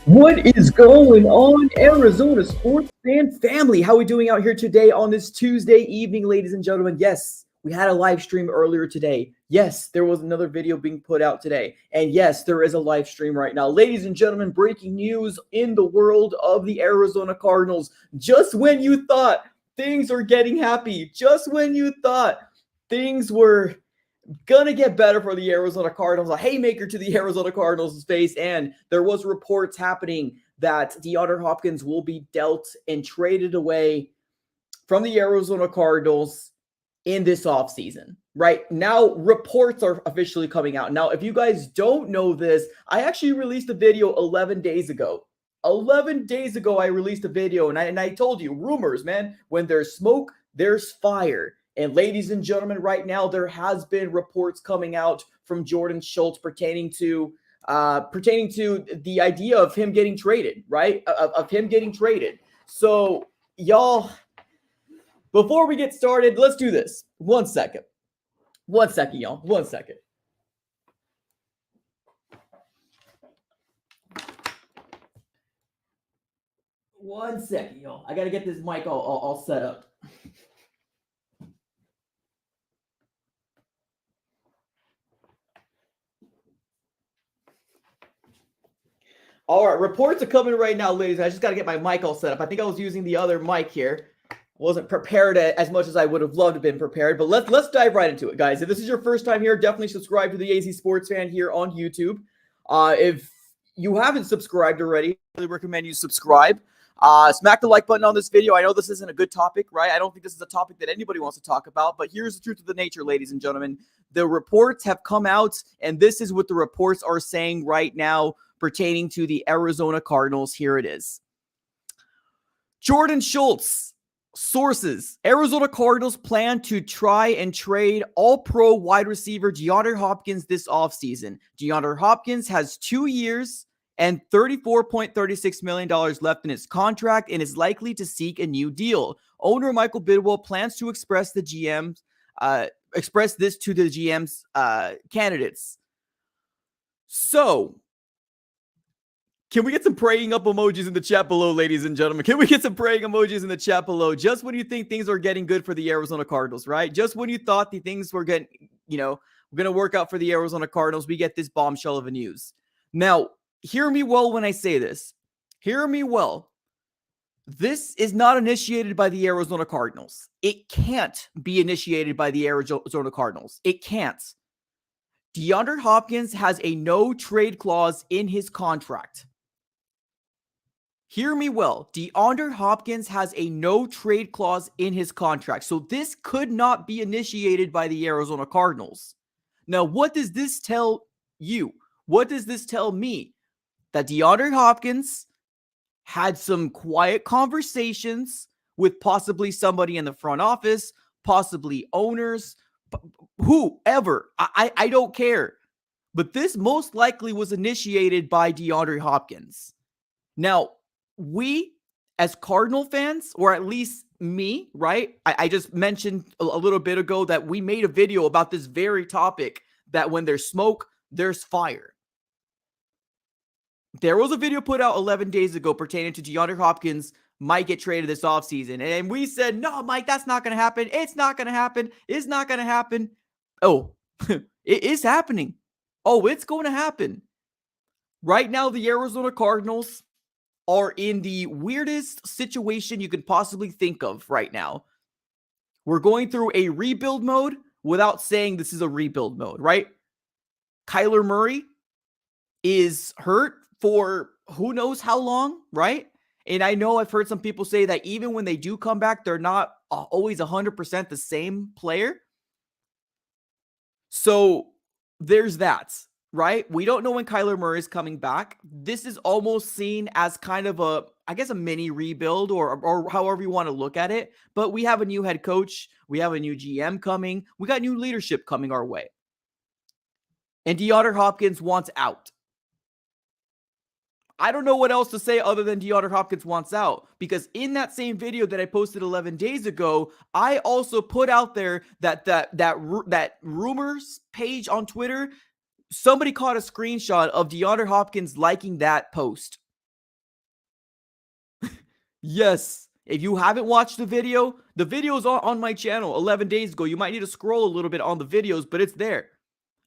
What is going on, Arizona sports fan family? How are we doing out here today on this Tuesday evening, ladies and gentlemen? Yes, we had a live stream earlier today. Yes, there was another video being put out today. And yes, there is a live stream right now. Ladies and gentlemen, breaking news in the world of the Arizona Cardinals. Just when you thought things were getting happy, just when you thought things were gonna get better for the Arizona Cardinals. A haymaker to the Arizona Cardinals' face, and there was reports happening that Deandre Hopkins will be dealt and traded away from the Arizona Cardinals in this offseason. Right now, reports are officially coming out. Now, if you guys don't know this, I actually released a video 11 days ago. 11 days ago, I released a video, and I told you, rumors, man. When there's smoke, there's fire. And ladies and gentlemen, right now there has been reports coming out from Jordan Schultz pertaining to the idea of him getting traded, right? Of him getting traded. So, y'all, before we get started, let's do this. 1 second. 1 second, y'all. 1 second. One second, y'all. I gotta get this mic all set up. All right, reports are coming right now, ladies. I just got to get my mic all set up. I think I was using the other mic here. I wasn't prepared as much as I would have loved to have been prepared, but let's dive right into it, guys. If this is your first time here, definitely subscribe to the AZ Sports Fan here on YouTube. If you haven't subscribed already, I really recommend you subscribe. Smack the like button on this video. I know this isn't a good topic, right? I don't think this is a topic that anybody wants to talk about, but here's the truth of the nature, ladies and gentlemen. The reports have come out, and this is what the reports are saying right now pertaining to the Arizona Cardinals. Here it is. Jordan Schultz, sources. Arizona Cardinals plan to try and trade all-pro wide receiver Deandre Hopkins this offseason. Deandre Hopkins has 2 years and $34.36 million left in his contract and is likely to seek a new deal. Owner Michael Bidwell plans to express this to the GM's candidates. So, can we get some praying up emojis in the chat below, ladies and gentlemen? Can we get some praying emojis in the chat below? Just when you think things are getting good for the Arizona Cardinals, right? Just when you thought the things were getting, going to work out for the Arizona Cardinals, we get this bombshell of a news. Now, hear me well when I say this. Hear me well. This is not initiated by the Arizona Cardinals. It can't be initiated by the Arizona Cardinals. It can't. Deandre Hopkins has a no trade clause in his contract. Hear me well. Deandre Hopkins has a no trade clause in his contract. So this could not be initiated by the Arizona Cardinals. Now, what does this tell you? What does this tell me? That Deandre Hopkins had some quiet conversations with possibly somebody in the front office, possibly owners, whoever. I don't care. But this most likely was initiated by Deandre Hopkins. Now, we as Cardinal fans, or at least me, right? I just mentioned a little bit ago that we made a video about this very topic, that when there's smoke, there's fire. There was a video put out 11 days ago pertaining to Deandre Hopkins might get traded this offseason. And we said, no, Mike, that's not going to happen. It's not going to happen. It's not going to happen. Oh, it is happening. Oh, it's going to happen. Right now, the Arizona Cardinals are in the weirdest situation you could possibly think of right now. We're going through a rebuild mode without saying this is a rebuild mode, right? Kyler Murray is hurt for who knows how long, right? And I know I've heard some people say that even when they do come back, they're not always 100% the same player. So there's that, right? We don't know when Kyler Murray is coming back. This is almost seen as kind of a mini rebuild or however you want to look at it. But we have a new head coach. We have a new GM coming. We got new leadership coming our way. And Deandre Hopkins wants out. I don't know what else to say other than Deandre Hopkins wants out, because in that same video that I posted 11 days ago, I also put out there that rumors page on Twitter. Somebody caught a screenshot of Deandre Hopkins liking that post. Yes. If you haven't watched the video is on my channel 11 days ago. You might need to scroll a little bit on the videos, but it's there.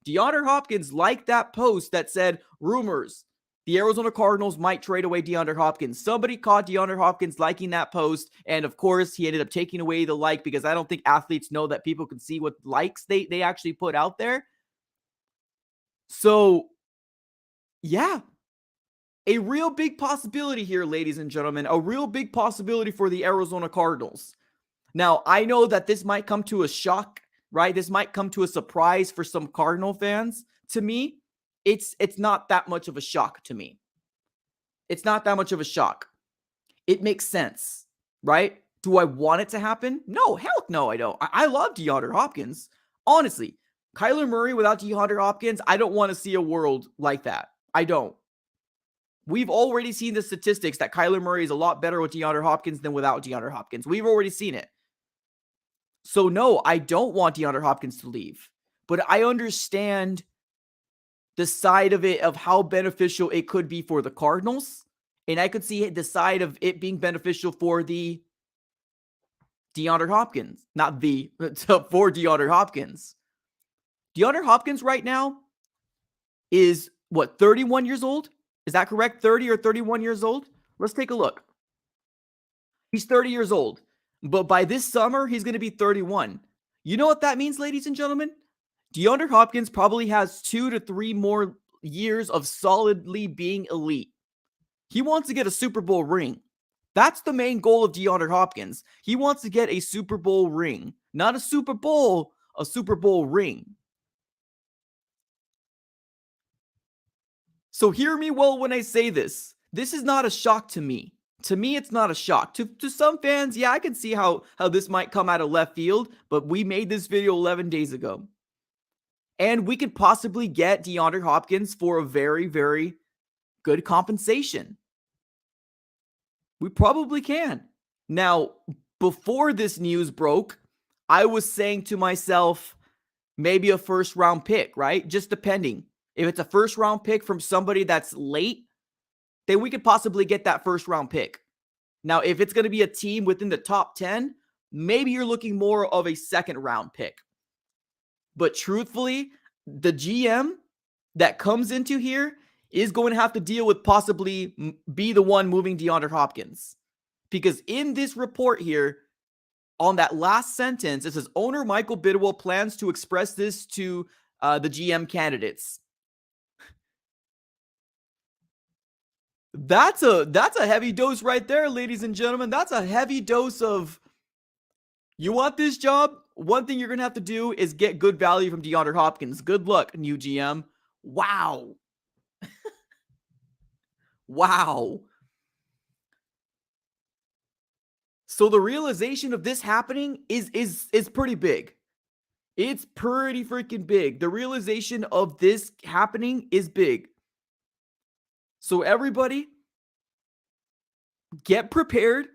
DeAndre Hopkins liked that post that said, rumors, the Arizona Cardinals might trade away DeAndre Hopkins. Somebody caught DeAndre Hopkins liking that post, and of course, he ended up taking away the like because I don't think athletes know that people can see what likes they actually put out there. So, yeah, a real big possibility here, ladies and gentlemen, a real big possibility for the Arizona Cardinals. Now, I know that this might come to a shock, right? This might come to a surprise for some Cardinal fans. To me, it's not that much of a shock to me. It's not that much of a shock. It makes sense, right? Do I want it to happen? No, hell no, I don't. I love DeAndre Hopkins. Honestly, Kyler Murray without DeAndre Hopkins, I don't want to see a world like that. I don't. We've already seen the statistics that Kyler Murray is a lot better with DeAndre Hopkins than without DeAndre Hopkins. We've already seen it. So no, I don't want DeAndre Hopkins to leave. But I understand the side of it of how beneficial it could be for the Cardinals. And I could see the side of it being beneficial for the DeAndre Hopkins. Not the, for DeAndre Hopkins. DeAndre Hopkins right now is, what, 31 years old? Is that correct? 30 or 31 years old? Let's take a look. He's 30 years old. But by this summer, he's going to be 31. You know what that means, ladies and gentlemen? DeAndre Hopkins probably has 2 to 3 more years of solidly being elite. He wants to get a Super Bowl ring. That's the main goal of DeAndre Hopkins. He wants to get a Super Bowl ring. Not a Super Bowl, a Super Bowl ring. So hear me well when I say this. This is not a shock to me. To me, it's not a shock. To some fans, yeah, I can see how this might come out of left field, but we made this video 11 days ago. And we could possibly get DeAndre Hopkins for a very, very good compensation. We probably can. Now, before this news broke, I was saying to myself, maybe a first round pick, right? Just depending. If it's a first round pick from somebody that's late, then we could possibly get that first round pick. Now, if it's going to be a team within the top 10, maybe you're looking more of a second round pick. But truthfully, the GM that comes into here is going to have to deal with possibly be the one moving DeAndre Hopkins. Because in this report here, on that last sentence, it says, owner Michael Bidwell plans to express this to the GM candidates. That's a heavy dose right there, ladies and gentlemen. That's a heavy dose of, you want this job? One thing you're going to have to do is get good value from DeAndre Hopkins. Good luck, new GM. Wow. Wow. So the realization of this happening is pretty big. It's pretty freaking big. The realization of this happening is big. So everybody, get prepared,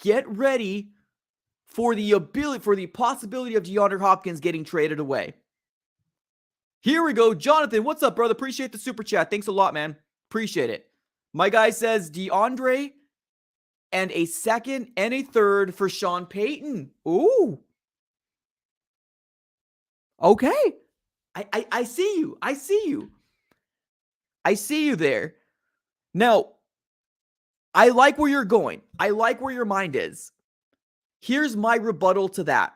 get ready for the possibility of DeAndre Hopkins getting traded away. Here we go. Jonathan, what's up, brother? Appreciate the super chat. Thanks a lot, man. Appreciate it. My guy says DeAndre and a second and a third for Sean Payton. Ooh. Okay. I see you. I see you. I see you there. Now, I like where you're going. I like where your mind is. Here's my rebuttal to that.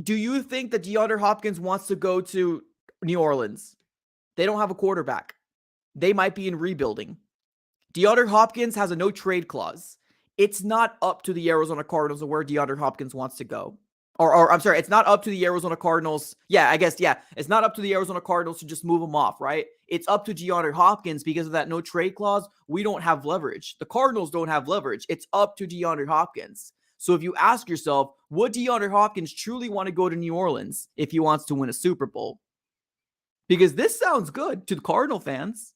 Do you think that DeAndre Hopkins wants to go to New Orleans? They don't have a quarterback. They might be in rebuilding. DeAndre Hopkins has a no trade clause. It's not up to the Arizona Cardinals of where DeAndre Hopkins wants to go. Or I'm sorry, it's not up to the Arizona Cardinals. Yeah, I guess, yeah. It's not up to the Arizona Cardinals to just move him off, right? It's up to DeAndre Hopkins because of that no trade clause. We don't have leverage. The Cardinals don't have leverage. It's up to DeAndre Hopkins. So if you ask yourself, would DeAndre Hopkins truly want to go to New Orleans if he wants to win a Super Bowl? Because this sounds good to the Cardinal fans,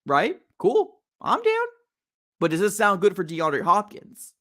right? Cool. I'm down. But does this sound good for DeAndre Hopkins?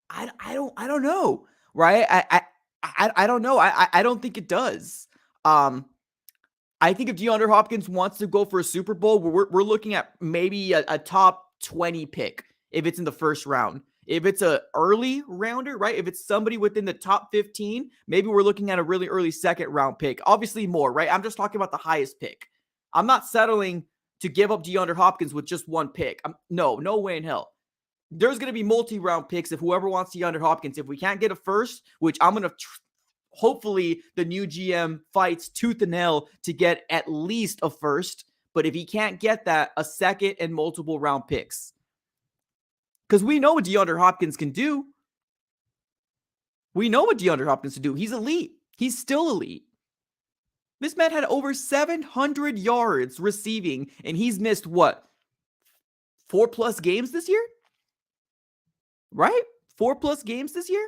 I don't know. Right? I don't know. I don't think it does. I think if DeAndre Hopkins wants to go for a Super Bowl, we're looking at maybe a top 20 pick if it's in the first round. If it's a early rounder, right? If it's somebody within the top 15, maybe we're looking at a really early second round pick. Obviously more, right? I'm just talking about the highest pick. I'm not settling to give up DeAndre Hopkins with just one pick. No way in hell. There's going to be multi-round picks if whoever wants DeAndre Hopkins. If we can't get a first, which I'm going to hopefully the new GM fights tooth and nail to get at least a first. But if he can't get that, a second and multiple round picks. Because we know what DeAndre Hopkins can do. We know what DeAndre Hopkins can do. He's elite. He's still elite. This man had over 700 yards receiving, and he's missed what? 4+ games this year? Right? 4+ games this year?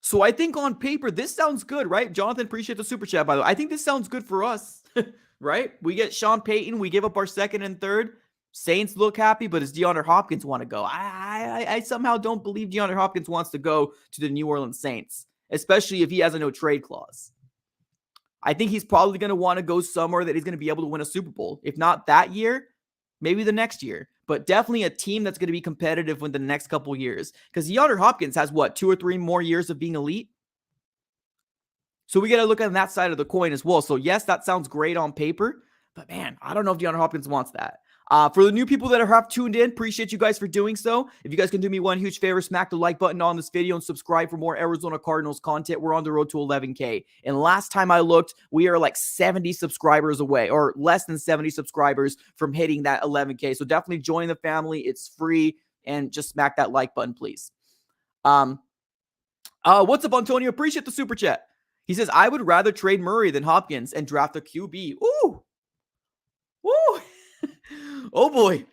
So I think on paper, this sounds good, right? Jonathan, appreciate the super chat, by the way. I think this sounds good for us, right? We get Sean Payton. We give up our second and third. Saints look happy, but does DeAndre Hopkins want to go? I somehow don't believe DeAndre Hopkins wants to go to the New Orleans Saints, especially if he has a no trade clause. I think he's probably going to want to go somewhere that he's going to be able to win a Super Bowl. If not that year, maybe the next year. But definitely a team that's going to be competitive in the next couple years. Because DeAndre Hopkins has, 2 or 3 more years of being elite? So we got to look at that side of the coin as well. So yes, that sounds great on paper. But man, I don't know if DeAndre Hopkins wants that. For the new people that have tuned in, appreciate you guys for doing so. If you guys can do me one huge favor, smack the like button on this video and subscribe for more Arizona Cardinals content. We're on the road to 11K. And last time I looked, we are like 70 subscribers away, or less than 70 subscribers from hitting that 11K. So definitely join the family. It's free. And just smack that like button, please. What's up, Antonio? Appreciate the super chat. He says, I would rather trade Murray than Hopkins and draft a QB. Ooh. Woo. Oh boy.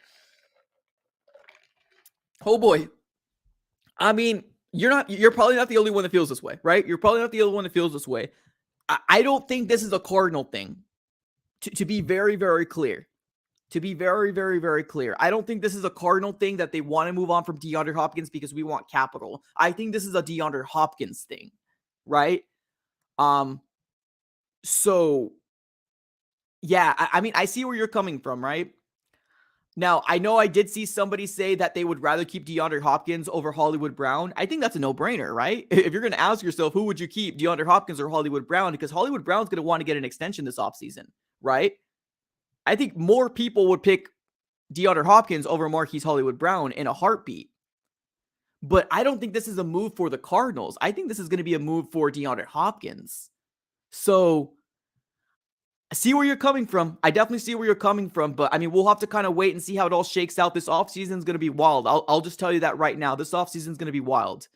Oh boy. I mean, you're probably not the only one that feels this way, right? You're probably not the only one that feels this way. I don't think this is a Cardinal thing. To be very, very clear. To be very, very, very clear. I don't think this is a Cardinal thing that they want to move on from DeAndre Hopkins because we want capital. I think this is a DeAndre Hopkins thing, right? So yeah, I mean, I see where you're coming from, right? Now, I know I did see somebody say that they would rather keep DeAndre Hopkins over Hollywood Brown. I think that's a no-brainer, right? If you're going to ask yourself, who would you keep, DeAndre Hopkins or Hollywood Brown? Because Hollywood Brown's going to want to get an extension this offseason, right? I think more people would pick DeAndre Hopkins over Marquise Hollywood Brown in a heartbeat. But I don't think this is a move for the Cardinals. I think this is going to be a move for DeAndre Hopkins. So I see where you're coming from. I definitely see where you're coming from. But I mean, we'll have to kind of wait and see how it all shakes out. This offseason is going to be wild. I'll just tell you that right now. This offseason is going to be wild.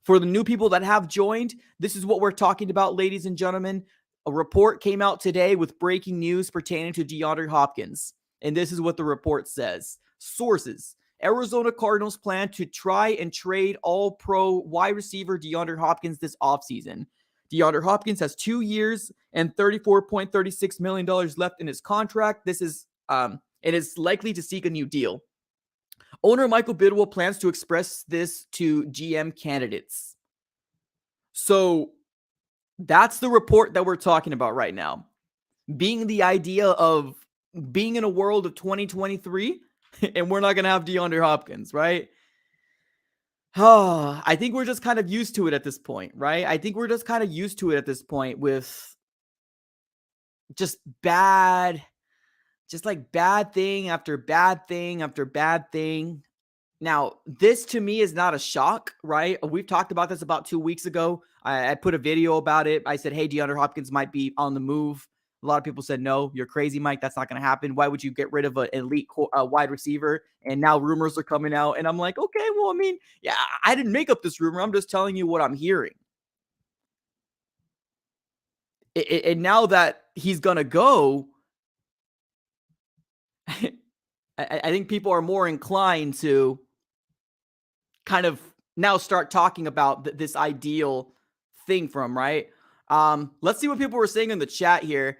For the new people that have joined, this is what we're talking about, ladies and gentlemen. A report came out today with breaking news pertaining to DeAndre Hopkins. And this is what the report says. Sources. Arizona Cardinals plan to try and trade all-pro wide receiver DeAndre Hopkins this offseason. DeAndre Hopkins has 2 years and $34.36 million left in his contract. This is it is likely to seek a new deal. Owner Michael Bidwell plans to express this to GM candidates. So that's the report that we're talking about right now. Being the idea of being in a world of 2023 and we're not going to have DeAndre Hopkins, right? I think we're just kind of used to it at this point, right? I think we're just kind of used to it at this point with just bad thing after bad thing after bad thing. Now, this to me is not a shock, right? We've talked about this about 2 weeks ago. I put a video about it. I said, hey, DeAndre Hopkins might be on the move. A lot of people said, no, you're crazy, Mike. That's not going to happen. Why would you get rid of an elite wide receiver? And now rumors are coming out. And I'm like, okay, well, I mean, yeah, I didn't make up this rumor. I'm just telling you what I'm hearing. And now that he's going to go, I think people are more inclined to kind of now start talking about this ideal thing from, right? Let's see what people were saying in the chat here.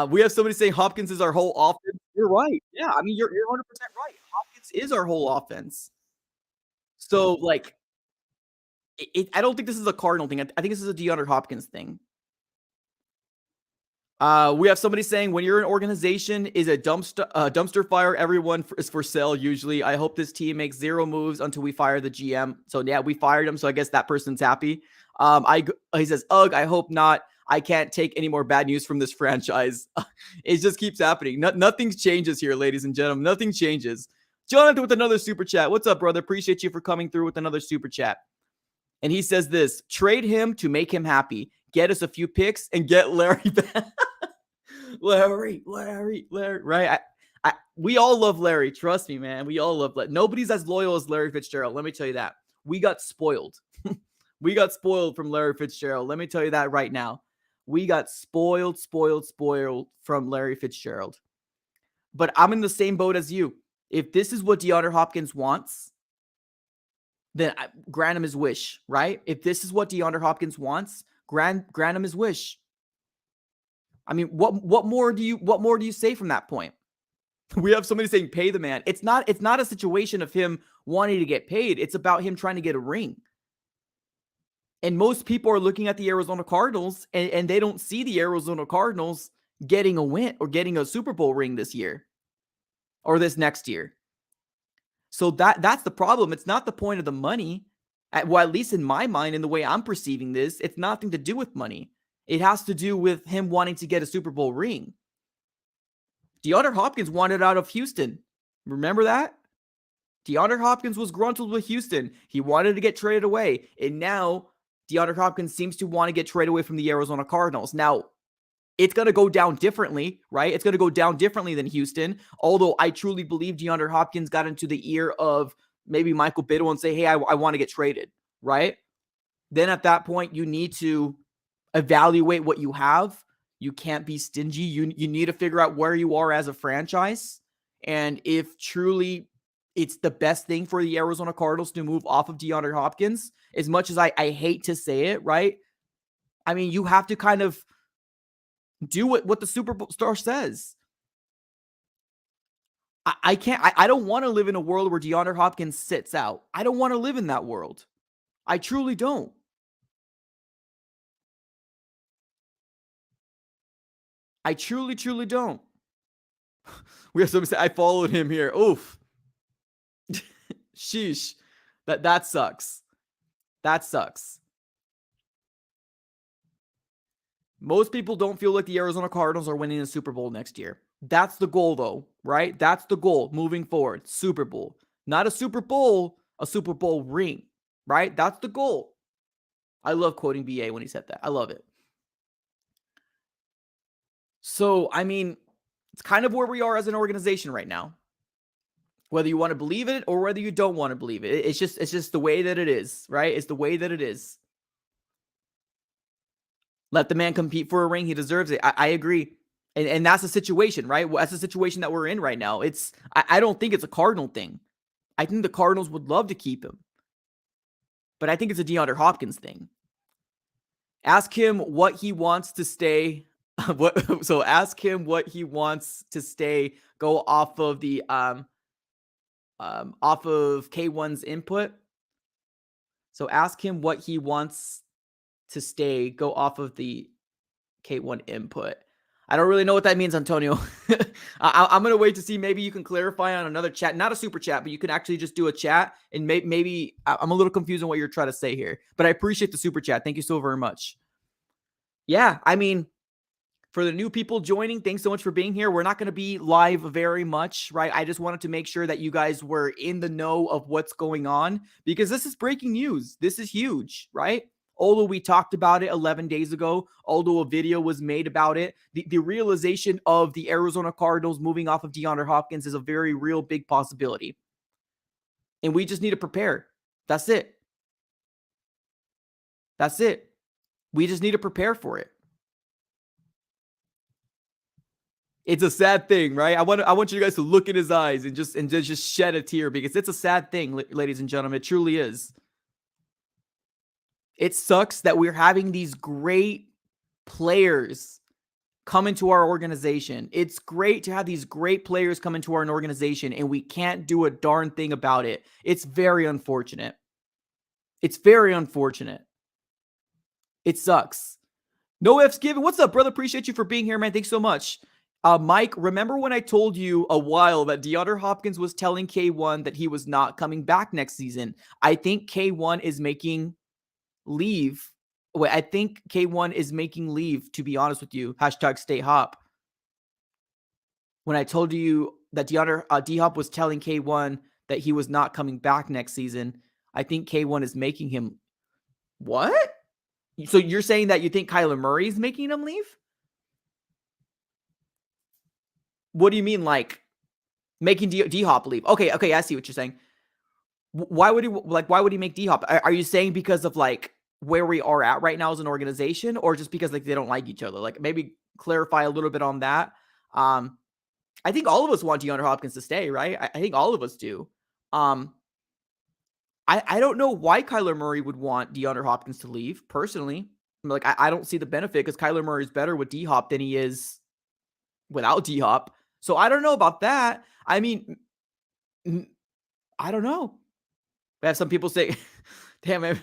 We have somebody saying Hopkins is our whole offense. You're right. Yeah, I mean, you're 100% right. Hopkins is our whole offense. So, like, I don't think this is a Cardinal thing. I think this is a DeAndre Hopkins thing. We have somebody saying, when you're an organization is a dumpster fire, everyone is for sale usually. I hope this team makes 0 moves until we fire the GM. So yeah, we fired him, so I guess that person's happy. He says, ugh, I hope not. I can't take any more bad news from this franchise. It just keeps happening. Nothing changes here, ladies and gentlemen. Nothing changes. Jonathan with another super chat. What's up, brother? Appreciate you for coming through with another super chat. And he says this, trade him to make him happy. Get us a few picks and get Larry back. Larry, right? We all love Larry. Trust me, man. We all love Larry. Nobody's as loyal as Larry Fitzgerald. Let me tell you that. We got spoiled. We got spoiled from Larry Fitzgerald. Let me tell you that right now. We got spoiled from Larry Fitzgerald. But I'm in the same boat as you. If this is what DeAndre Hopkins wants, then grant him his wish, right? If this is what DeAndre Hopkins wants, grant him his wish. I mean, what more do you say from that point? We have somebody saying pay the man. It's not a situation of him wanting to get paid. It's about him trying to get a ring. And most people are looking at the Arizona Cardinals and they don't see the Arizona Cardinals getting a win or getting a Super Bowl ring this year or this next year. So that's the problem. It's not the point of the money. Well, at least in my mind, in the way I'm perceiving this, it's nothing to do with money. It has to do with him wanting to get a Super Bowl ring. DeAndre Hopkins wanted out of Houston. Remember that? DeAndre Hopkins was gruntled with Houston. He wanted to get traded away. And now DeAndre Hopkins seems to want to get traded away from the Arizona Cardinals. Now, it's going to go down differently, right? It's going to go down differently than Houston. Although I truly believe DeAndre Hopkins got into the ear of maybe Michael Biddle and say, hey, I want to get traded, right? Then at that point, you need to evaluate what you have. You can't be stingy. You need to figure out where you are as a franchise. And if truly it's the best thing for the Arizona Cardinals to move off of DeAndre Hopkins, as much as I hate to say it, right? I mean, you have to kind of do what the superstar says. I don't want to live in a world where DeAndre Hopkins sits out. I don't want to live in that world. I truly don't. I truly don't. We have somebody say, I followed him here. Oof. Sheesh. That sucks. That sucks. Most people don't feel like the Arizona Cardinals are winning the Super Bowl next year. That's the goal, though, right? That's the goal moving forward. Super Bowl. Not a Super Bowl, a Super Bowl ring, right? That's the goal. I love quoting BA when he said that. I love it. So, I mean, it's kind of where we are as an organization right now. Whether you want to believe it or whether you don't want to believe it. It's just the way that it is, right? It's the way that it is. Let the man compete for a ring. He deserves it. I agree. And that's the situation, right? That's the situation that we're in right now. I don't think it's a Cardinal thing. I think the Cardinals would love to keep him. But I think it's a DeAndre Hopkins thing. Ask him what he wants to stay. So ask him what he wants to stay. Go off of the off of K1's input. So ask him what he wants to stay. Go off of the K1 input. I don't really know what that means, Antonio. I'm going to wait to see. Maybe you can clarify on another chat. Not a super chat, but you can actually just do a chat. And maybe I'm a little confused on what you're trying to say here. But I appreciate the super chat. Thank you so very much. Yeah, I mean, for the new people joining, thanks so much for being here. We're not going to be live very much, right? I just wanted to make sure that you guys were in the know of what's going on. Because this is breaking news. This is huge, right? Although we talked about it 11 days ago, although a video was made about it, the realization of the Arizona Cardinals moving off of DeAndre Hopkins is a very real big possibility. And we just need to prepare. That's it. That's it. We just need to prepare for it. It's a sad thing, right? I want you guys to look in his eyes and just shed a tear, because it's a sad thing, ladies and gentlemen. It truly is. It sucks that we're having these great players come into our organization. It's great to have these great players come into our organization, and we can't do a darn thing about it. It's very unfortunate. It's very unfortunate. It sucks. No F's given. What's up, brother? Appreciate you for being here, man. Thanks so much. Mike, remember when I told you a while that Deandre Hopkins was telling K1 that he was not coming back next season? I think K1 is making leave. Wait, I think K1 is making leave, to be honest with you. Hashtag stay hop. When I told you that D-Hop was telling K1 that he was not coming back next season, I think K1 is making him. What? So you're saying that you think Kyler Murray is making him leave? What do you mean, like making D-Hop leave? Okay, I see what you're saying. Why would he make D-Hop? Are you saying because of like where we are at right now as an organization, or just because like they don't like each other? Like maybe clarify a little bit on that. I think all of us want DeAndre Hopkins to stay, right? I think all of us do. I don't know why Kyler Murray would want DeAndre Hopkins to leave, personally. Like, I don't see the benefit because Kyler Murray is better with D-Hop than he is without D-Hop. So I don't know about that. I mean, I don't know. I have some people say, damn, man.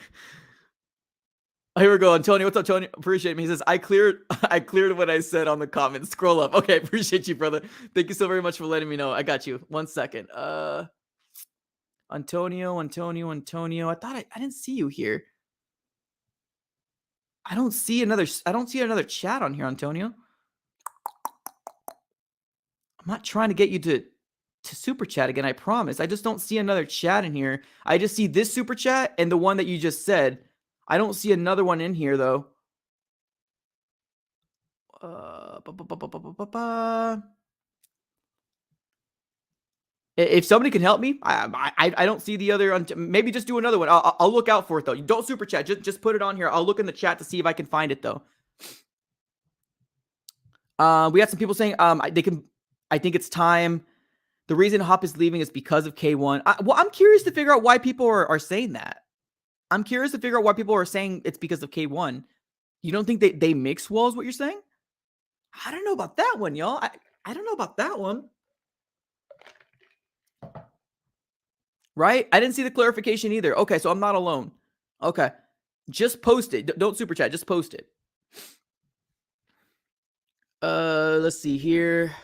Here we go. Antonio, what's up, Tony? Appreciate me. He says, I cleared what I said on the comments. Scroll up. Okay, appreciate you, brother. Thank you so very much for letting me know. I got you. 1 second. Antonio. I thought I didn't see you here. I don't see another chat on here, Antonio. I'm not trying to get you to super chat again, I promise. I just don't see another chat in here. I just see this super chat and the one that you just said. I don't see another one in here though. If somebody can help me, I don't see the other. Maybe just do another one. I'll look out for it though. Don't super chat. Just put it on here. I'll look in the chat to see if I can find it though. We got some people saying I think it's time. The reason Hop is leaving is because of K1. Well, I'm curious to figure out why people are saying that. I'm curious to figure out why people are saying it's because of K1. You don't think they mix well is what you're saying? I don't know about that one, y'all. I don't know about that one. Right? I didn't see the clarification either. Okay, so I'm not alone. Okay. Just post it. Don't super chat. Just post it. Let's see here.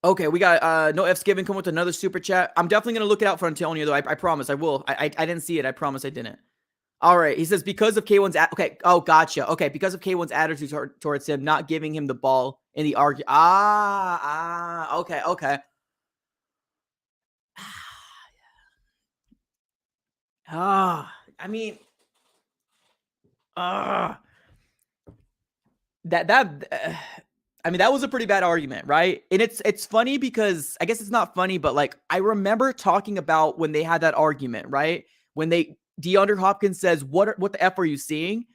Okay, we got no F's given. Come with another super chat. I'm definitely gonna look it out for Antonio though. I promise I will. I didn't see it. I promise I didn't. All right. He says because of K1's okay. Oh, gotcha. Okay, because of K1's attitude towards him, not giving him the ball in the argue. Okay. I mean, that was a pretty bad argument, right? And it's funny because I guess it's not funny, but like I remember talking about when they had that argument, right? When DeAndre Hopkins says, "What the F are you seeing?"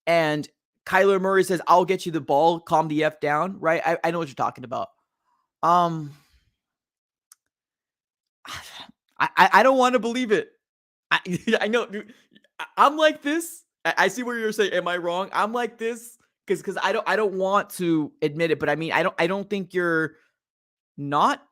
And Kyler Murray says, "I'll get you the ball, calm the F down," right? I know what you're talking about. I don't want to believe it. I know, dude. I'm like this. I see where you're saying, am I wrong? I'm like this because I don't want to admit it, but I mean, I don't think you're not.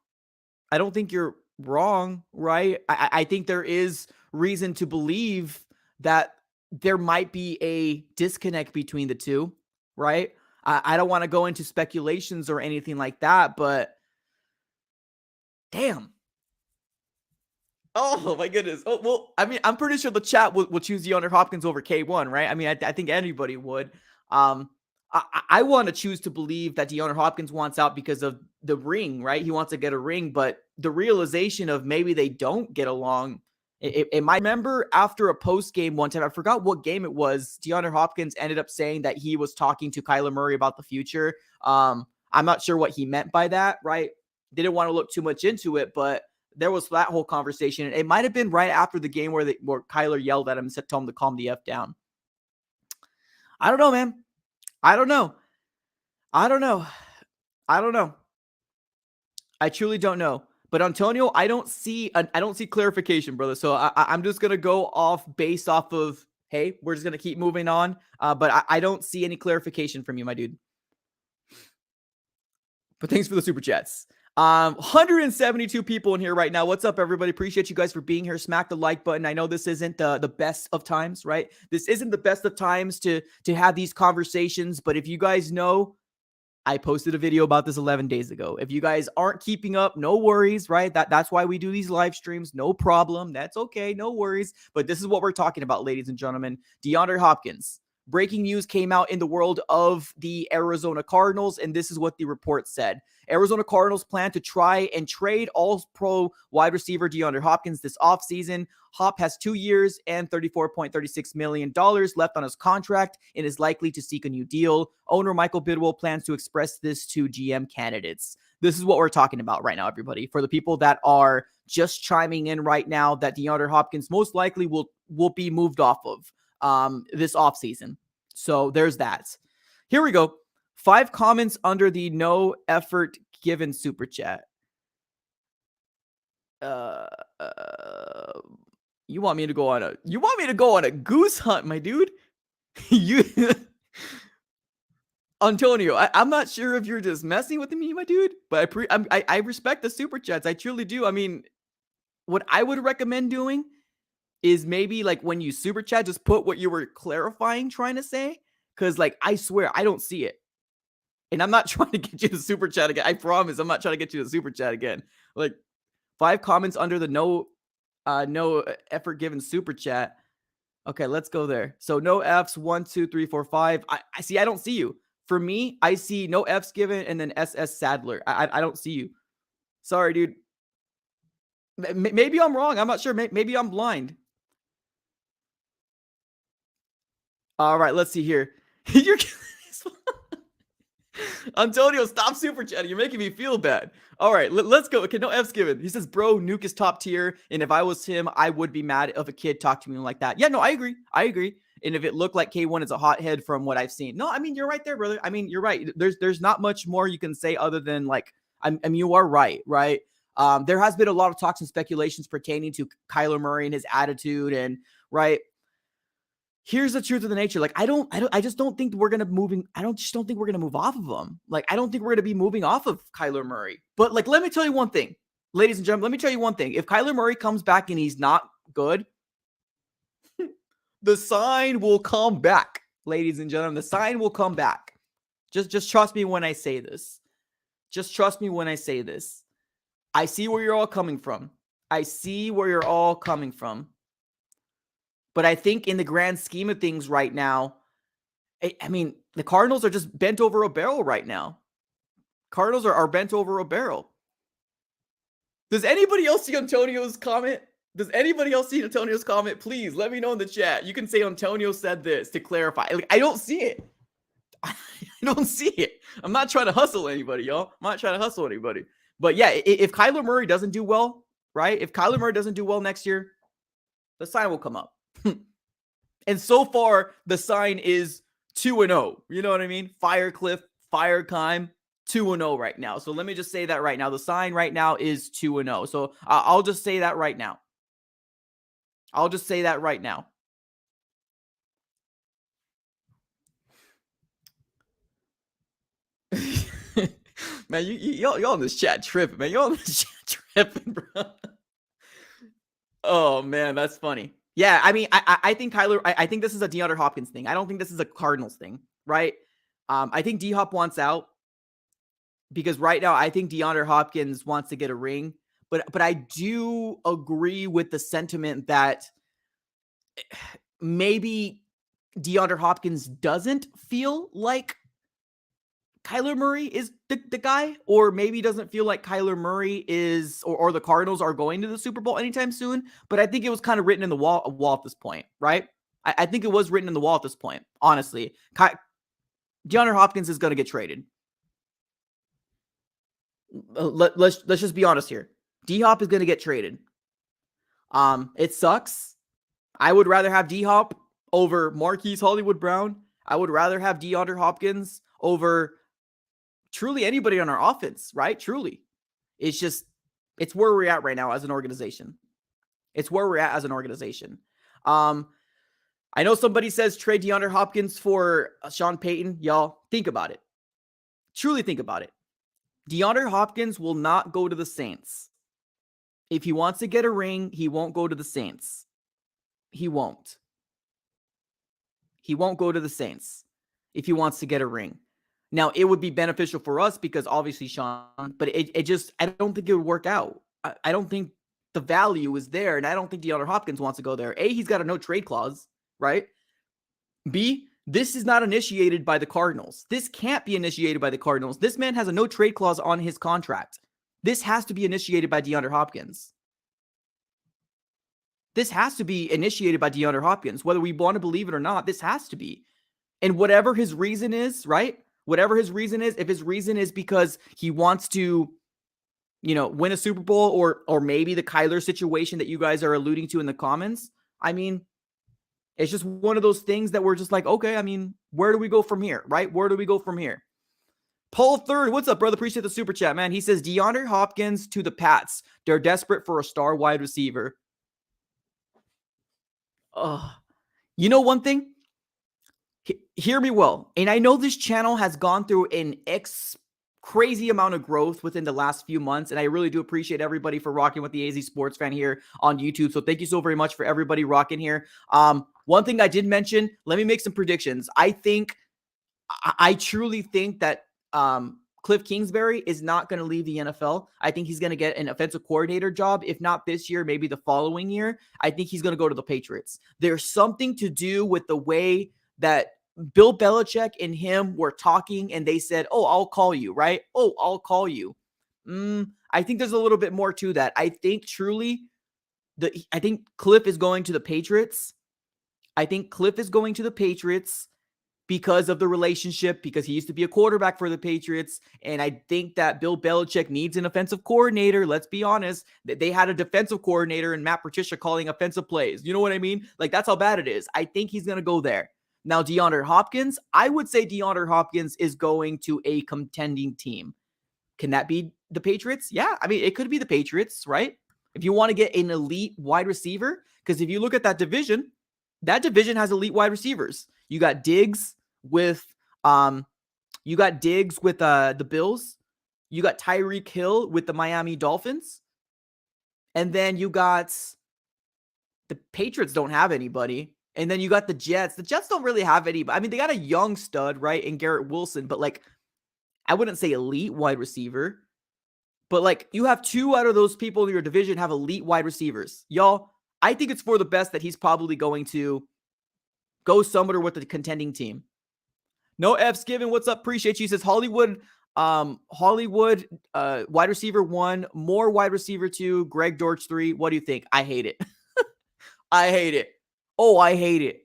I don't think you're wrong, right? I think there is reason to believe that there might be a disconnect between the two, right? I don't want to go into speculations or anything like that, but damn. Oh my goodness. Oh, well, I mean, I'm pretty sure the chat will choose DeAndre Hopkins over K1, right? I mean, I think anybody would. I want to choose to believe that DeAndre Hopkins wants out because of the ring, right? He wants to get a ring, but the realization of maybe they don't get along. It might remember after a post game one time, I forgot what game it was. DeAndre Hopkins ended up saying that he was talking to Kyler Murray about the future. I'm not sure what he meant by that, right? Didn't want to look too much into it, but there was that whole conversation. It might have been right after the game where Kyler yelled at him and told him to calm the F down. I don't know, man. I don't know. I truly don't know. But Antonio, I don't see clarification, brother. So I'm just gonna go off based off of, hey, we're just gonna keep moving on. But I don't see any clarification from you, my dude. But thanks for the super chats. 172 people in here right now. What's up, everybody? Appreciate you guys for being here. Smack the like button. I know this isn't the best of times, right? This isn't the best of times to have these conversations, but if you guys know, I posted a video about this 11 days ago. If you guys aren't keeping up, no worries, right? That's why we do these live streams. No problem. That's okay. No worries. But this is what we're talking about, ladies and gentlemen. Deandre Hopkins. Breaking news came out in the world of the Arizona Cardinals, and this is what the report said. Arizona Cardinals plan to try and trade all-pro wide receiver Deandre Hopkins this offseason. Hop has 2 years and $34.36 million left on his contract and is likely to seek a new deal. Owner Michael Bidwell plans to express this to GM candidates. This is what we're talking about right now, everybody. For the people that are just chiming in right now, that Deandre Hopkins most likely will be moved off of this offseason. So there's that. Here we go. 5 comments under the no effort given super chat. You want me to go on a goose hunt, my dude? Antonio, I'm not sure if you're just messing with me, my dude, but I respect the super chats. I truly do. I mean, what I would recommend doing is maybe like when you super chat, just put what you were trying to say. Cause like, I swear I don't see it. And I'm not trying to get you to super chat again. I promise I'm not trying to get you to super chat again. Like 5 comments under the no effort given super chat. Okay, let's go there. So no F's, 1, 2, 3, 4, 5. I see, I don't see you. For me, I see no F's given and then SS Sadler. I don't see you. Sorry, dude. Maybe I'm wrong. I'm not sure. Maybe I'm blind. All right, let's see here. You're Antonio, stop super chatting. You're making me feel bad. All right, let's go. Okay, no F's given. He says, bro, Nuke is top tier. And if I was him, I would be mad if a kid talked to me like that. Yeah, no, I agree. And if it looked like K1 is a hothead from what I've seen. No, I mean, you're right there, brother. I mean, you're right. There's not much more you can say other than like, I mean, you are right? There has been a lot of talks and speculations pertaining to Kyler Murray and his attitude and right. Here's the truth of the nature. Like, I just don't think we're going to move off of him. Like, I don't think we're going to be moving off of Kyler Murray. But like, let me tell you one thing, ladies and gentlemen, let me tell you one thing. If Kyler Murray comes back and he's not good, the sign will come back, ladies and gentlemen. The sign will come back. Just trust me when I say this. Just trust me when I say this. I see where you're all coming from. But I think in the grand scheme of things right now, I mean, the Cardinals are just bent over a barrel right now. Cardinals are bent over a barrel. Does anybody else see Antonio's comment? Please let me know in the chat. You can say Antonio said this to clarify. Like, I don't see it. I'm not trying to hustle anybody, y'all. But yeah, if Kyler Murray doesn't do well, right? If Kyler Murray doesn't do well next year, the sign will come up. And so far, the sign is 2-0. You know what I mean? Firecliff, Firekeim, 2-0 right now. So let me just say that right now. The sign right now is 2-0. So I'll just say that right now. Man, y'all in this chat tripping, man. Y'all in this chat tripping, bro. Oh, man, that's funny. Yeah, I mean, I think Kyler, I think this is a Deandre Hopkins thing. I don't think this is a Cardinals thing, right? I think D-Hop wants out because right now I think Deandre Hopkins wants to get a ring. But I do agree with the sentiment that maybe Deandre Hopkins doesn't feel like Kyler Murray is the guy, or maybe doesn't feel like Kyler Murray is, or the Cardinals are going to the Super Bowl anytime soon. But I think it was kind of written in the wall at this point, right? I think it was written in the wall at this point, honestly. Deandre Hopkins is going to get traded. Let's just be honest here. D-Hop is going to get traded. It sucks. I would rather have D-Hop over Marquise Hollywood Brown. I would rather have Deandre Hopkins over truly anybody on our offense, right? Truly. It's where we're at right now as an organization. I know somebody says trade Deandre Hopkins for Sean Payton. Y'all, think about it. Truly think about it. DeAndre Hopkins will not go to the Saints. If he wants to get a ring, he won't go to the Saints. He won't. He won't go to the Saints if he wants to get a ring. Now, it would be beneficial for us because obviously, Sean, but it just, I don't think it would work out. I don't think the value is there, and I don't think DeAndre Hopkins wants to go there. A, he's got a no trade clause, right? B, this is not initiated by the Cardinals. This can't be initiated by the Cardinals. This man has a no trade clause on his contract. This has to be initiated by DeAndre Hopkins. This has to be initiated by DeAndre Hopkins. Whether we want to believe it or not, this has to be. And whatever his reason is, right? Whatever his reason is, if his reason is because he wants to, win a Super Bowl or maybe the Kyler situation that you guys are alluding to in the comments, I mean, it's just one of those things that we're just like, okay, I mean, where do we go from here, right? Where do we go from here? Paul Third, what's up, brother? Appreciate the super chat, man. He says, DeAndre Hopkins to the Pats. They're desperate for a star wide receiver. One thing? Hear me well. And I know this channel has gone through an crazy amount of growth within the last few months. And I really do appreciate everybody for rocking with the AZ Sports Fan here on YouTube. So thank you so very much for everybody rocking here. One thing I did mention, let me make some predictions. I truly think that Cliff Kingsbury is not going to leave the NFL. I think he's going to get an offensive coordinator job. If not this year, maybe the following year. I think he's going to go to the Patriots. There's something to do with the way that Bill Belichick and him were talking, and they said, oh, I'll call you, right? Oh, I'll call you. I think there's a little bit more to that. I think truly, I think Cliff is going to the Patriots. Because of the relationship, because he used to be a quarterback for the Patriots. And I think that Bill Belichick needs an offensive coordinator. Let's be honest. They had a defensive coordinator and Matt Patricia calling offensive plays. You know what I mean? Like, that's how bad it is. I think he's going to go there. Now, DeAndre Hopkins, I would say DeAndre Hopkins is going to a contending team. Can that be the Patriots? Yeah, I mean, it could be the Patriots, right? If you want to get an elite wide receiver, because if you look at that division has elite wide receivers. You got Diggs with the Bills. You got Tyreek Hill with the Miami Dolphins. And then you got the Patriots don't have anybody. And then you got the Jets. The Jets don't really have any. I mean, they got a young stud, right, in Garrett Wilson, but like, I wouldn't say elite wide receiver. But like, you have two out of those people in your division have elite wide receivers. Y'all, I think it's for the best that he's probably going to go somewhere with a contending team. No F's given. What's up? Appreciate you. He says Hollywood, wide receiver 1, more wide receiver 2, Greg Dortch 3. What do you think? I hate it. I hate it. Oh, I hate it.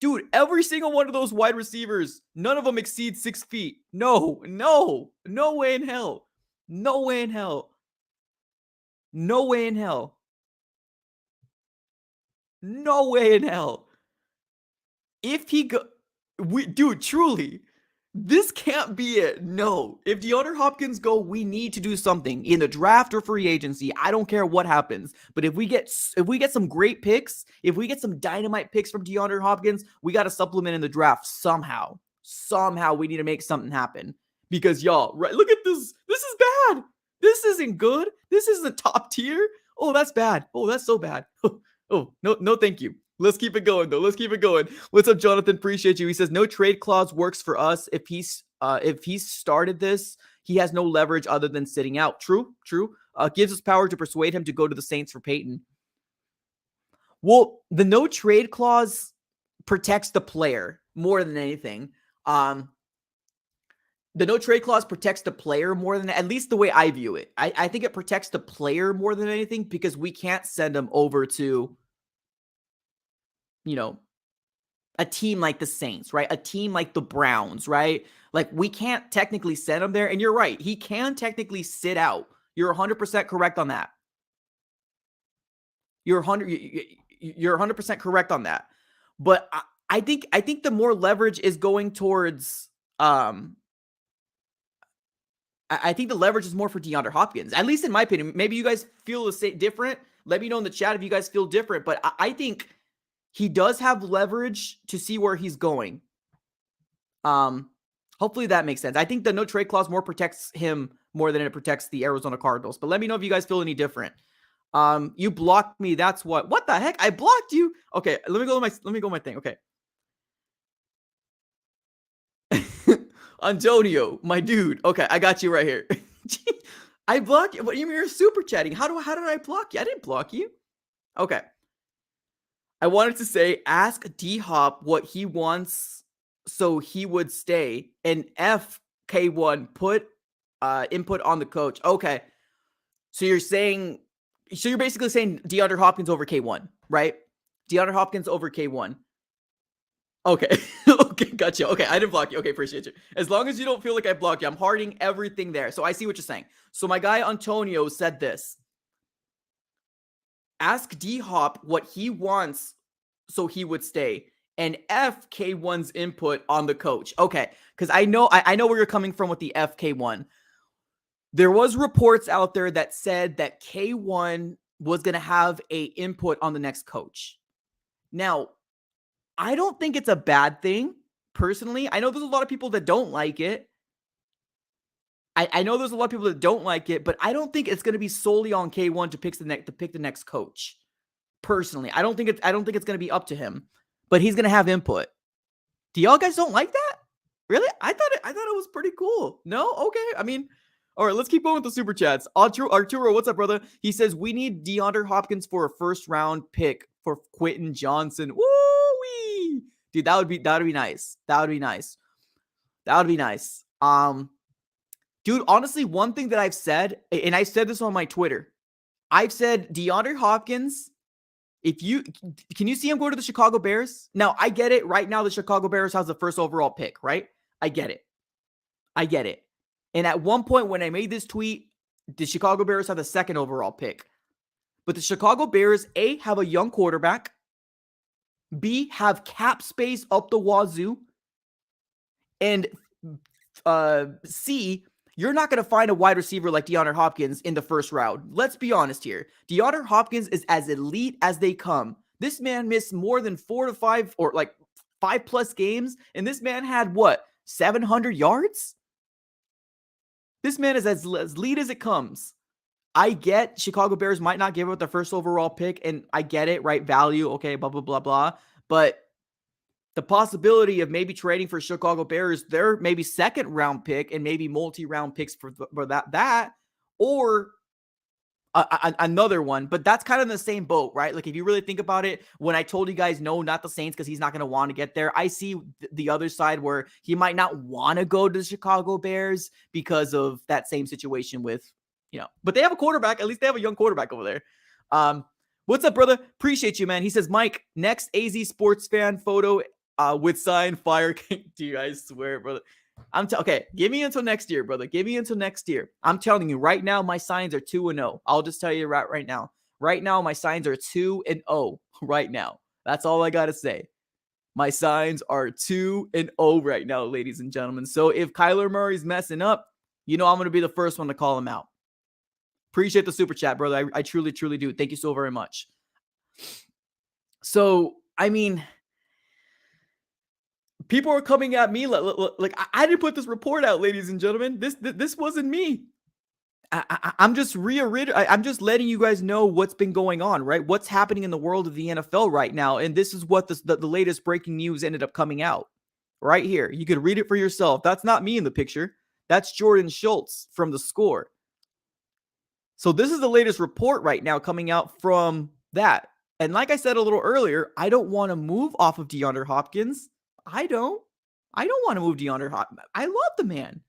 Dude, every single one of those wide receivers, none of them exceed 6 feet. No way in hell. No way in hell. No way in hell. No way in hell. If he dude, truly, this can't be it. No. If DeAndre Hopkins go, we need to do something in the draft or free agency. I don't care what happens. But if we get some great picks, if we get some dynamite picks from DeAndre Hopkins, we got to supplement in the draft somehow. Somehow we need to make something happen. Because y'all, right, look at this. This is bad. This isn't good. This is the top tier. Oh, that's bad. Oh, that's so bad. Oh, no, thank you. Let's keep it going, though. Let's keep it going. What's up, Jonathan? Appreciate you. He says, no trade clause works for us. If he's started this, he has no leverage other than sitting out. True. Gives us power to persuade him to go to the Saints for Peyton. Well, the no trade clause protects the player more than anything. The no trade clause protects the player more than, at least the way I view it. I think it protects the player more than anything because we can't send him over to, a team like the Saints, right? A team like the Browns, right? Like, we can't technically send him there. And you're right. He can technically sit out. You're 100% correct on that. You're 100% correct on that. But I think the more leverage is going towards, I think the leverage is more for DeAndre Hopkins, at least in my opinion. Maybe you guys feel the same, different. Let me know in the chat if you guys feel different. But I think he does have leverage to see where he's going. Hopefully that makes sense. I think the no trade clause more protects him more than it protects the Arizona Cardinals. But let me know if you guys feel any different. You blocked me. That's what the heck? I blocked you. Okay, let me go my thing. Okay. Antonio, my dude. Okay, I got you right here. I blocked you. What do you mean you're super chatting? How did I block you? I didn't block you. Okay. I wanted to say, ask D-Hop what he wants so he would stay. And FK1 put input on the coach. Okay. So you're basically saying DeAndre Hopkins over K1, right? DeAndre Hopkins over K1. Okay. Okay, gotcha. Okay, I didn't block you. Okay, appreciate you. As long as you don't feel like I blocked you, I'm hearting everything there. So I see what you're saying. So my guy Antonio said this. Ask D-Hop what he wants so he would stay. And FK1's input on the coach. Okay, because I know where you're coming from with the FK1. There was reports out there that said that K1 was going to have a input on the next coach. Now, I don't think it's a bad thing, personally. I know there's a lot of people that don't like it. I know there's a lot of people that don't like it, but I don't think it's going to be solely on K1 to pick the next coach. Personally, I don't think it's going to be up to him, but he's going to have input. Do y'all guys don't like that? Really? I thought it was pretty cool. No? Okay. I mean, all right, let's keep going with the super chats. Arturo, what's up, brother? He says we need DeAndre Hopkins for a first round pick for Quentin Johnson. Woo-wee! Dude, that would be nice. That would be nice. Dude, honestly, one thing that I've said, and I said this on my Twitter, I've said DeAndre Hopkins, can you see him go to the Chicago Bears? Now, I get it. Right now, the Chicago Bears has the first overall pick, right? I get it. And at one point when I made this tweet, the Chicago Bears have the second overall pick. But the Chicago Bears, A, have a young quarterback. B, have cap space up the wazoo. And C, you're not going to find a wide receiver like DeAndre Hopkins in the first round. Let's be honest here. DeAndre Hopkins is as elite as they come. This man missed more than 4 to 5 or like 5+ games. And this man had 700 yards? This man is as elite as it comes. I get Chicago Bears might not give up the first overall pick, and I get it, right? Value, okay, blah, blah, blah, blah. But the possibility of maybe trading for Chicago Bears, their maybe second round pick and maybe multi-round picks for that or another one. But that's kind of in the same boat, right? Like if you really think about it, when I told you guys no, not the Saints because he's not going to want to get there, I see the other side where he might not want to go to the Chicago Bears because of that same situation with, but they have a quarterback. At least they have a young quarterback over there. What's up, brother? Appreciate you, man. He says, Mike, next AZ sports fan photo with sign fire. Dude, I swear, brother. Okay, give me until next year, brother. Give me until next year. I'm telling you right now, my signs are 2-0. I'll just tell you right now. Right now, my signs are 2-0 right now. That's all I got to say. My signs are 2-0 right now, ladies and gentlemen. So if Kyler Murray's messing up, I'm going to be the first one to call him out. Appreciate the super chat, brother. I truly, truly do. Thank you so very much. So, I mean, people are coming at me like I didn't put this report out, ladies and gentlemen. This wasn't me. I'm just I'm just letting you guys know what's been going on, right? What's happening in the world of the NFL right now, and this is what the latest breaking news ended up coming out right here. You could read it for yourself. That's not me in the picture. That's Jordan Schultz from The Score. So this is the latest report right now coming out from that. And like I said a little earlier, I don't want to move off of DeAndre Hopkins. I don't want to move DeAndre Hopkins. I love the man.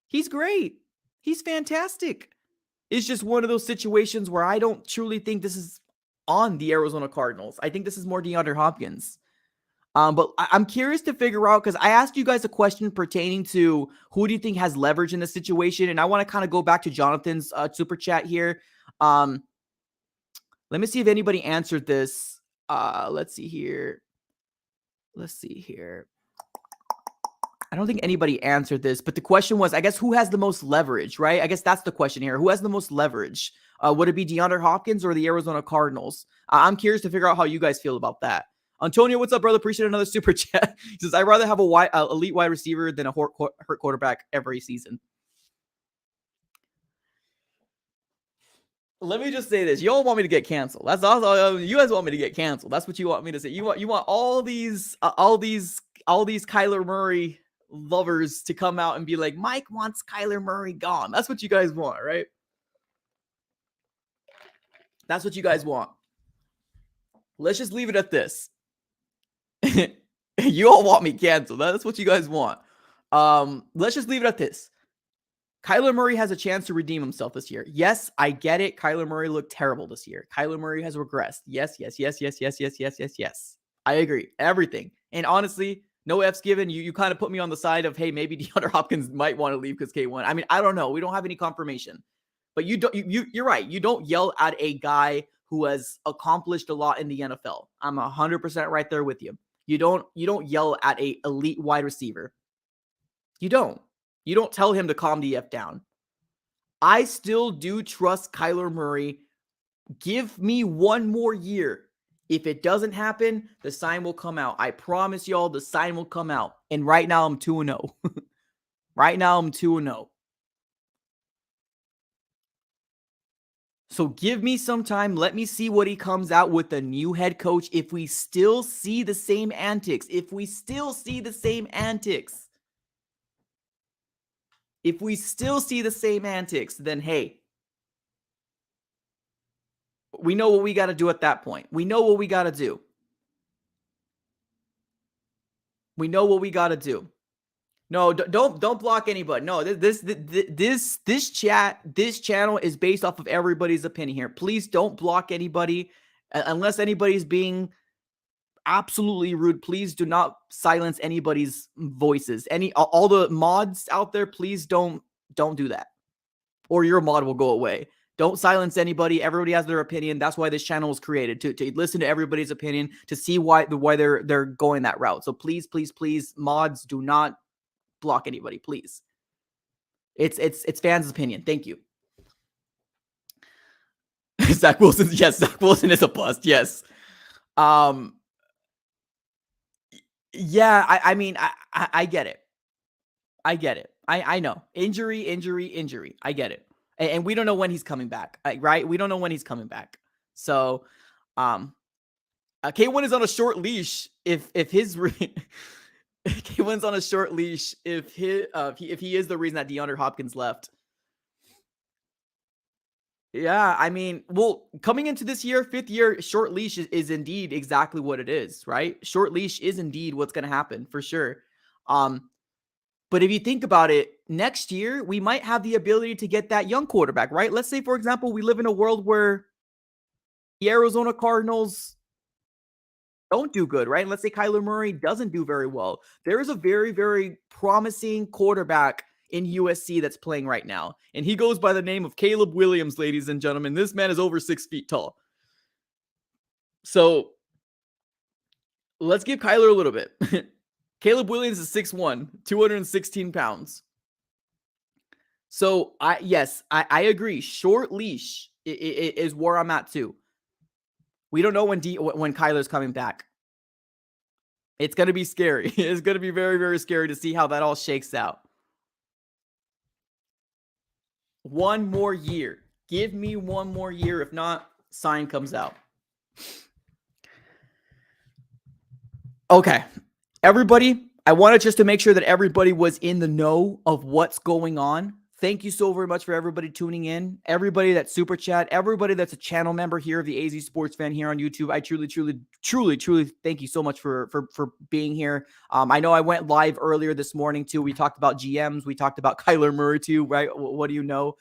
He's great. He's fantastic. It's just one of those situations where I don't truly think this is on the Arizona Cardinals. I think this is more DeAndre Hopkins. But I'm curious to figure out, because I asked you guys a question pertaining to who do you think has leverage in this situation, and I want to kind of go back to Jonathan's super chat here. Let me see if anybody answered this. Let's see here. I don't think anybody answered this, but the question was, I guess, who has the most leverage, right? I guess that's the question here. Who has the most leverage? Would it be DeAndre Hopkins or the Arizona Cardinals? I'm curious to figure out how you guys feel about that. Antonio, what's up, brother? Appreciate another super chat. He says, I'd rather have a elite wide receiver than a hurt quarterback every season. Let me just say this. You all want me to get canceled. That's all. You guys want me to get canceled. That's what you want me to say. You want all these Kyler Murray lovers to come out and be like, Mike wants Kyler Murray gone. That's what you guys want, right? That's what you guys want. Let's just leave it at this. You all want me canceled. That's what you guys want. Let's just leave it at this. Kyler Murray has a chance to redeem himself this year. Yes, I get it. Kyler Murray looked terrible this year. Kyler Murray has regressed. Yes. I agree. Everything. And honestly, no F's given. You kind of put me on the side of, hey, maybe Deandre Hopkins might want to leave because K1. I mean, I don't know. We don't have any confirmation. But you're right. You don't yell at a guy who has accomplished a lot in the NFL. I'm 100% right there with you. You don't yell at a elite wide receiver. You don't. You don't tell him to calm the F down. I still do trust Kyler Murray. Give me one more year. If it doesn't happen, the sign will come out. I promise y'all the sign will come out. And right now I'm 2-0. Right now I'm 2-0. So give me some time. Let me see what he comes out with the new head coach. If we still see the same antics, If we still see the same antics, then hey, we know what we got to do at that point. We know what we got to do. No, don't block anybody. No, this channel is based off of everybody's opinion here. Please don't block anybody unless anybody's being absolutely rude. Please do not silence anybody's voices. All the mods out there, please don't do that, or your mod will go away. Don't silence anybody. Everybody has their opinion. That's why this channel was created, to listen to everybody's opinion, to see why they're going that route. So please, mods, do not block anybody, please. It's fans' opinion. Thank you. Zach Wilson, yes, Zach Wilson is a bust. Yes. Yeah, I mean, I get it. I know. Injury. I get it. And we don't know when he's coming back, right? We don't know when he's coming back. So, K1 is on a short leash if his K1's on a short leash if he is the reason that Deandre Hopkins left. Yeah, I mean, well, coming into this year, 5th year, short leash is indeed exactly what it is, right? Short leash is indeed what's going to happen for sure. But if you think about it, next year, we might have the ability to get that young quarterback, right? Let's say, for example, we live in a world where the Arizona Cardinals don't do good, right? Let's say Kyler Murray doesn't do very well. There is a very, very promising quarterback in USC that's playing right now. And he goes by the name of Caleb Williams, ladies and gentlemen. This man is over 6 feet tall. So let's give Kyler a little bit. Caleb Williams is 6'1", 216 pounds. So I agree. Short leash is where I'm at too. We don't know when Kyler's coming back. It's going to be scary. It's going to be very, very scary to see how that all shakes out. One more year. Give me one more year. If not, sign comes out. Okay. Everybody, I wanted just to make sure that everybody was in the know of what's going on. Thank you so very much for everybody tuning in. Everybody that's super chat, everybody that's a channel member here of the AZ Sports Fan here on YouTube. I truly thank you so much for being here. I know I went live earlier this morning too. We talked about GMs. We talked about Kyler Murray too, right? What do you know?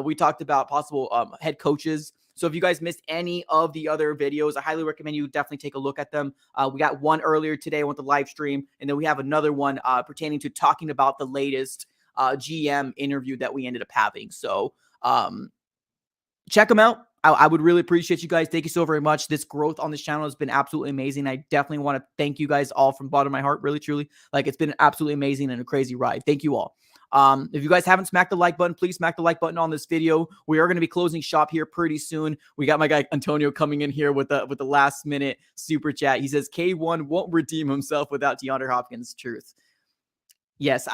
We talked about possible head coaches. So if you guys missed any of the other videos, I highly recommend you definitely take a look at them. We got one earlier today with the live stream, and then we have another one pertaining to talking about the latest GM interview that we ended up having. So check them out. I would really appreciate you guys. Thank you so very much. This growth on this channel has been absolutely amazing. I definitely want to thank you guys all from the bottom of my heart, really, truly. Like, it's been absolutely amazing and a crazy ride. Thank you all. If you guys haven't smacked the like button, please smack the like button on this video. We are going to be closing shop here pretty soon. We got my guy Antonio coming in here with the last minute super chat. He says K1 won't redeem himself without Deandre Hopkins. Truth. Yes,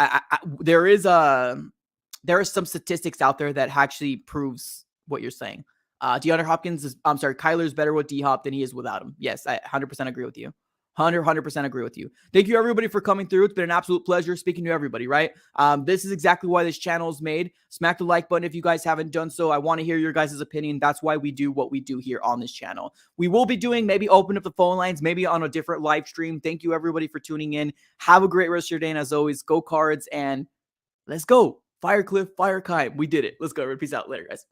there is some statistics out there that actually proves what you're saying. Deandre Hopkins is, I'm sorry, Kyler's better with D-Hop than he is without him. Yes, I 100% agree with you. 100% agree with you. Thank you everybody for coming through. It's been an absolute pleasure speaking to everybody, right? This is exactly why this channel is made. Smack the like button if you guys haven't done so. I want to hear your guys' opinion. That's why we do what we do here on this channel. We will be doing, maybe open up the phone lines, maybe on a different live stream. Thank you everybody for tuning in. Have a great rest of your day. And as always, go Cards and let's go. Firecliff, Fire Kite. We did it. Let's go. Peace out. Later, guys.